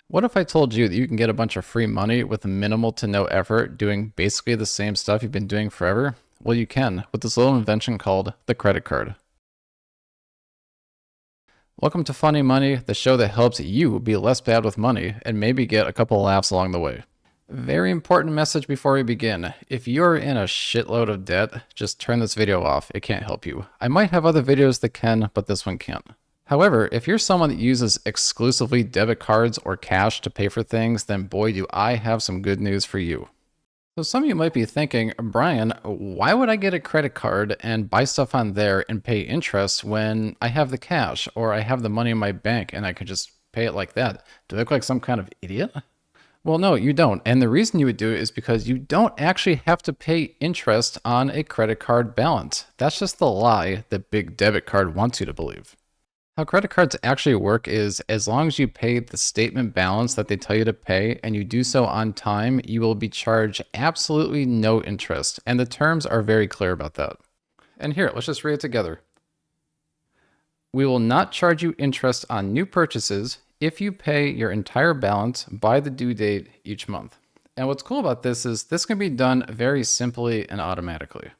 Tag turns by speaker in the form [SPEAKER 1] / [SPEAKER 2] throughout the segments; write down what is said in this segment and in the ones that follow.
[SPEAKER 1] What if I told you that you can get a bunch of free money with minimal to no effort doing basically the same stuff you've been doing forever? Well, you can with this little invention called the credit card. Welcome to Funny Money, the show that helps you be less bad with money and maybe get a couple laughs along the way. Very important message before we begin. If you're in a shitload of debt, just turn this video off. It can't help you. I might have other videos that can, but this one can't. However, if you're someone that uses exclusively debit cards or cash to pay for things, then boy, do I have some good news for you. So some of you might be thinking, Brian, why would I get a credit card and buy stuff on there and pay interest when I have the cash or I have the money in my bank and I could just pay it like that? Do I look like some kind of idiot? Well, no, you don't. And the reason you would do it is because you don't actually have to pay interest on a credit card balance. That's just the lie that Big Debit Card wants you to believe. How credit cards actually work is as long as you pay the statement balance that they tell you to pay and you do so on time, you will be charged absolutely no interest. And the terms are very clear about that. And here, let's just read it together. We will not charge you interest on new purchases if you pay your entire balance by the due date each month. And what's cool about this is this can be done very simply and automatically.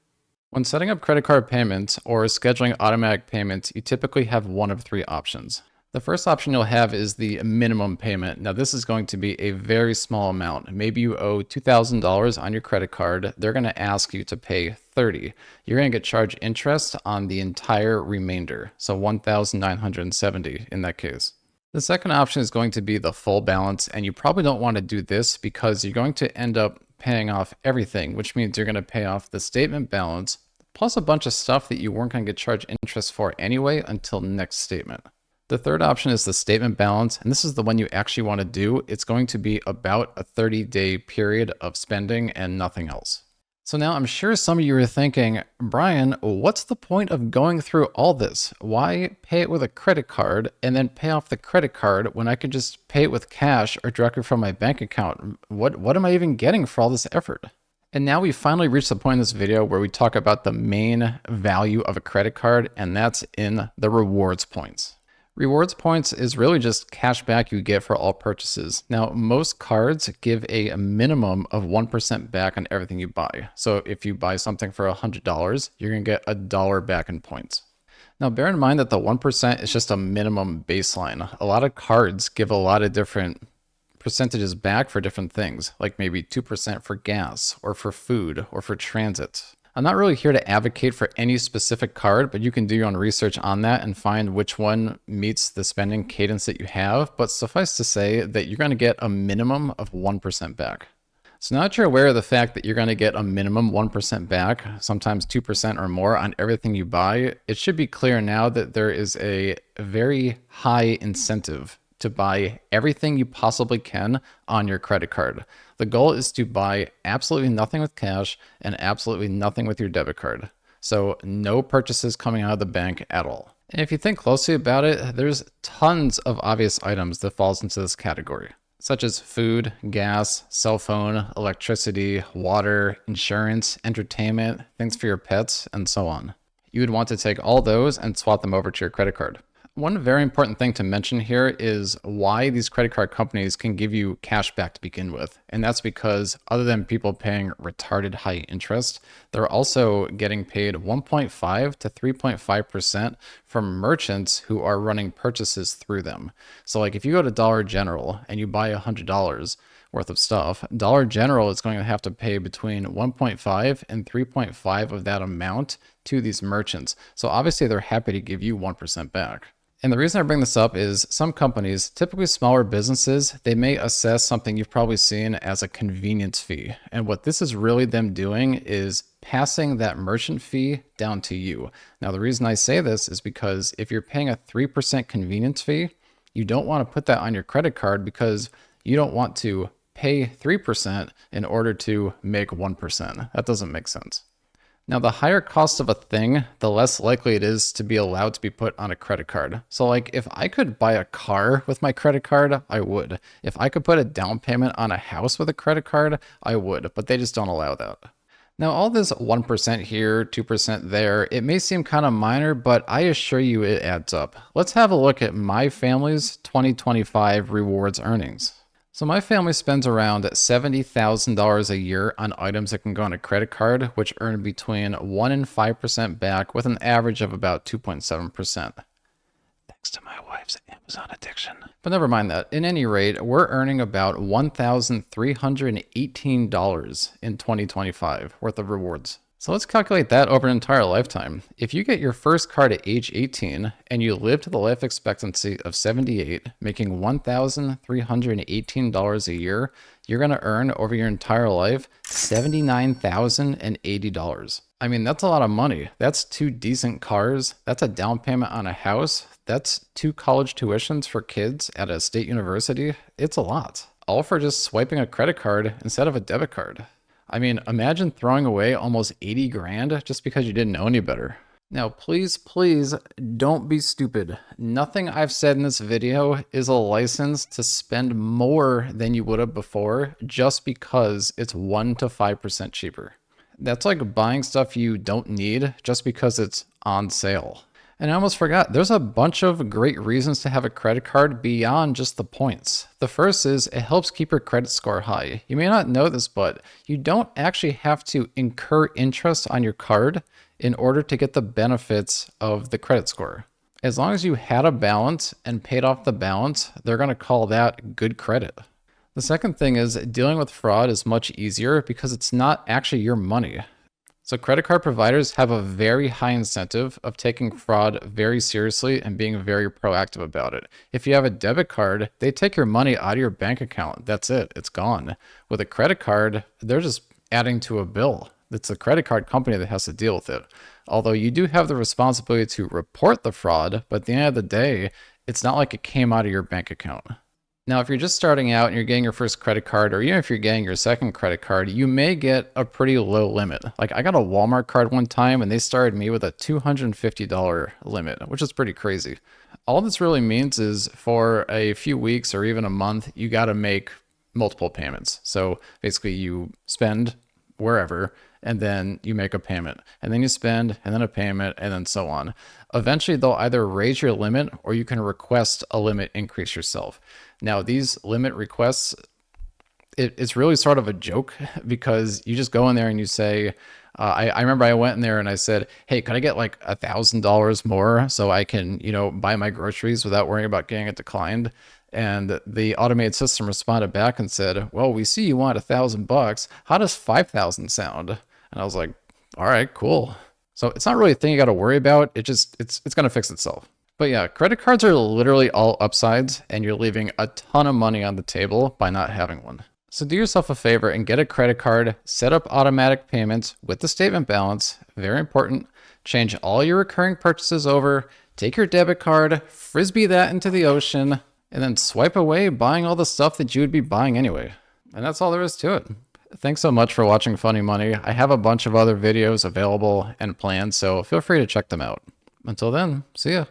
[SPEAKER 1] When setting up credit card payments or scheduling automatic payments, you typically have one of three options. The first option you'll have is the minimum payment. Now this is going to be a very small amount. Maybe you owe $2,000 on your credit card. They're going to ask you to pay $30. You're going to get charged interest on the entire remainder. So $1,970 in that case. The second option is going to be the full balance, and you probably don't want to do this because you're going to end up paying off everything, which means you're going to pay off the statement balance plus a bunch of stuff that you weren't going to get charged interest for anyway until next statement. The third option is the statement balance, and this is the one you actually want to do. It's going to be about a 30-day period of spending and nothing else. So now I'm sure some of you are thinking, Brian, what's the point of going through all this? Why pay it with a credit card and then pay off the credit card when I could just pay it with cash or directly from my bank account? What am I even getting for all this effort? And now we finally reached the point in this video where we talk about the main value of a credit card, and that's in the rewards points. Rewards points is really just cash back you get for all purchases. Now, most cards give a minimum of 1% back on everything you buy. So if you buy something for $100, you're going to get $1 back in points. Now, bear in mind that the 1% is just a minimum baseline. A lot of cards give a lot of different percentages back for different things, like maybe 2% for gas or for food or for transit. I'm not really here to advocate for any specific card, but you can do your own research on that and find which one meets the spending cadence that you have. But suffice to say that you're going to get a minimum of 1% back. So now that you're aware of the fact that you're going to get a minimum 1% back, sometimes 2% or more on everything you buy, it should be clear now that there is a very high incentive to buy everything you possibly can on your credit card. The goal is to buy absolutely nothing with cash and absolutely nothing with your debit card. So no purchases coming out of the bank at all. And if you think closely about it, there's tons of obvious items that falls into this category, such as food, gas, cell phone, electricity, water, insurance, entertainment, things for your pets, and so on. You would want to take all those and swap them over to your credit card. One very important thing to mention here is why these credit card companies can give you cash back to begin with. And that's because other than people paying retarded high interest, they're also getting paid 1.5 to 3.5% from merchants who are running purchases through them. So like if you go to Dollar General and you buy $100 worth of stuff, Dollar General is going to have to pay between 1.5 and 3.5 of that amount to these merchants. So obviously they're happy to give you 1% back. And the reason I bring this up is some companies, typically smaller businesses, they may assess something you've probably seen as a convenience fee. And what this is really them doing is passing that merchant fee down to you. Now, the reason I say this is because if you're paying a 3% convenience fee, you don't want to put that on your credit card because you don't want to pay 3% in order to make 1%. That doesn't make sense. Now, the higher cost of a thing, the less likely it is to be allowed to be put on a credit card. So like if I could buy a car with my credit card, I would. If I could put a down payment on a house with a credit card, I would, but they just don't allow that. Now, all this 1% here, 2% there, it may seem kind of minor, but I assure you it adds up. Let's have a look at my family's 2025 rewards earnings. So my family spends around $70,000 a year on items that can go on a credit card, which earn between 1 and 5% back with an average of about 2.7%. Thanks to my wife's Amazon addiction. But never mind that. In any rate, we're earning about $1,318 in 2025 worth of rewards. So let's calculate that over an entire lifetime. If you get your first card at age 18 and you live to the life expectancy of 78, making $1,318 a year, you're going to earn over your entire life $79,080. I mean, that's a lot of money. That's 2 decent cars. That's a down payment on a house. That's 2 college tuitions for kids at a state university. It's a lot. All for just swiping a credit card instead of a debit card. I mean, imagine throwing away almost 80 grand just because you didn't know any better. Now, please, please don't be stupid. Nothing I've said in this video is a license to spend more than you would have before just because it's 1 to 5% cheaper. That's like buying stuff you don't need just because it's on sale. And I almost forgot, there's a bunch of great reasons to have a credit card beyond just the points. The first is it helps keep your credit score high. You may not know this, but you don't actually have to incur interest on your card in order to get the benefits of the credit score. As long as you had a balance and paid off the balance, they're going to call that good credit. The second thing is dealing with fraud is much easier because it's not actually your money. So credit card providers have a very high incentive of taking fraud very seriously and being very proactive about it. If you have a debit card, they take your money out of your bank account. That's it. It's gone. With a credit card, they're just adding to a bill. It's the credit card company that has to deal with it. Although you do have the responsibility to report the fraud, but at the end of the day, it's not like it came out of your bank account. Now, if you're just starting out and you're getting your first credit card, or even if you're getting your second credit card, you may get a pretty low limit. Like I got a Walmart card one time and they started me with a $250 limit, which is pretty crazy. All this really means is for a few weeks or even a month, you got to make multiple payments. So basically you spend wherever, and then you make a payment, and then you spend, and then a payment, and then so on. Eventually, they'll either raise your limit or you can request a limit increase yourself. Now, these limit requests, it's really sort of a joke because you just go in there and you say, I remember I went in there and I said, hey, could I get like $1,000 more so I can, buy my groceries without worrying about getting it declined? And the automated system responded back and said, well, we see you want $1,000. How does 5,000 sound? And I was like, all right, cool. So it's not really a thing you got to worry about. It's going to fix itself. But yeah, credit cards are literally all upsides and you're leaving a ton of money on the table by not having one. So do yourself a favor and get a credit card, set up automatic payments with the statement balance, very important, change all your recurring purchases over, take your debit card, frisbee that into the ocean, and then swipe away buying all the stuff that you would be buying anyway. And that's all there is to it. Thanks so much for watching Funny Money. I have a bunch of other videos available and planned, so feel free to check them out. Until then, see ya.